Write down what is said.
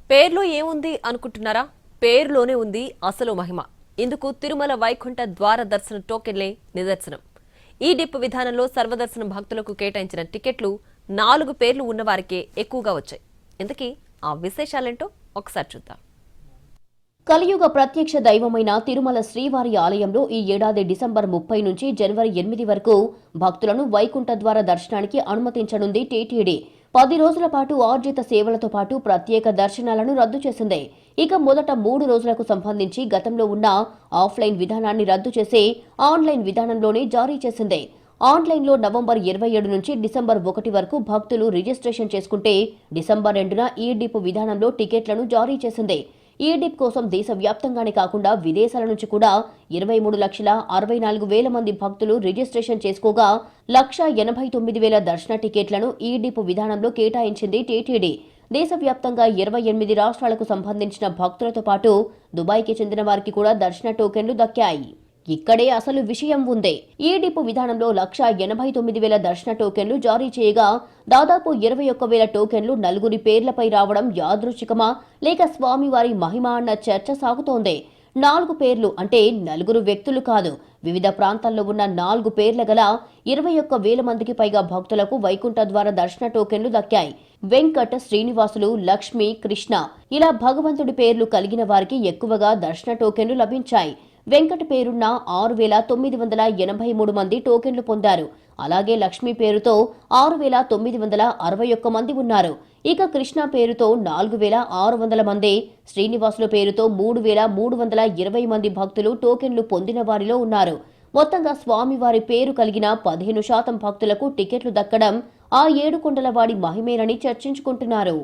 పేర్లో ఏముంది అనుకుంటున్నారా? పేరులోనే ఉంది అసలు మహిమ. ఇందుకు తిరుమల వైకుంఠ ద్వార దర్శన టోకెన్లే నిదర్శనం. ఈ డిప్ విధానంలో సర్వదర్శనం భక్తులకు కేటాయించిన టికెట్లు 4 పేర్లు ఉన్నవారికే ఎక్కువగా వచ్చాయి. ఇంతకీ ఆ విశేషాలేంటో ఒకసారి చూద్దాం. కలియుగ ప్రత్యక్ష దైవమైన తిరుమల శ్రీవారి ఆలయంలో ఈ ఏడాది డిసెంబర్ 30 నుంచి జనవరి 8 వరకు భక్తులను వైకుంఠ ద్వార దర్శనానికి అనుమతించనుంది టీటీడీ. 10 రోజుల పాటు ఆర్జిత సేవలతో పాటు ప్రత్యేక దర్శనాలను రద్దు చేసింది. ఇక మొదట 3 రోజులకు సంబంధించి గతంలో ఉన్న ఆఫ్లైన్ విధానాన్ని రద్దు చేసి ఆన్లైన్ విధానంలోనే జారీ చేసింది. ఆన్లైన్లో నవంబర్ 27 నుంచి డిసెంబర్ 1 వరకు భక్తులు రిజిస్ట్రేషన్ చేసుకుంటే డిసెంబర్ 2న ఈ డిప్ విధానంలో టికెట్లను జారీ చేసింది. ఈ డిప్ కోసం దేశవ్యాప్తంగానే కాకుండా విదేశాల నుంచి కూడా 23,64,000 మంది భక్తులు రిజిస్ట్రేషన్ చేసుకోగా 1,89,000 దర్శన టికెట్లను ఈ డిప్ విధానంలో కేటాయించింది టీటీడీ. దేశవ్యాప్తంగా 28 రాష్ట్రాలకు సంబంధించిన భక్తులతో పాటు దుబాయ్కి చెందిన వారికి కూడా దర్శన టోకెన్లు దక్కాయి. ఇక్కడే అసలు విషయం ఉంది. ఈ డిప్ విధానంలో 1,89,000 దర్శన టోకెన్లు జారీ చేయగా దాదాపు 21,000 టోకెన్లు నలుగురి పేర్లపై రావడం యాదృచ్ఛికమా లేక స్వామివారి మహిమ అన్న చర్చ సాగుతోంది. 4 పేర్లు అంటే నలుగురు వ్యక్తులు కాదు, వివిధ ప్రాంతాల్లో ఉన్న 4 పేర్ల గల 21,000 మందికి పైగా భక్తులకు వైకుంఠ ద్వార దర్శన టోకెన్లు దక్కాయి. వెంకట్, శ్రీనివాసులు, లక్ష్మి, కృష్ణ ఇలా భగవంతుడి పేర్లు కలిగిన వారికి ఎక్కువగా దర్శన టోకెన్లు లభించాయి. వెంకట పేరున్న 6,983 మంది టోకెన్లు పొందారు. అలాగే లక్ష్మీ పేరుతో 6,961 మంది ఉన్నారు. ఇక కృష్ణ పేరుతో 4,600 మంది, శ్రీనివాసుల పేరుతో 3,320 మంది భక్తులు టోకెన్లు పొందిన వారిలో ఉన్నారు. మొత్తంగా స్వామివారి పేరు కలిగిన 15% భక్తులకు టికెట్లు దక్కడం ఆ 7 కొండలవాడి మహిమేనని చర్చించుకుంటున్నారు.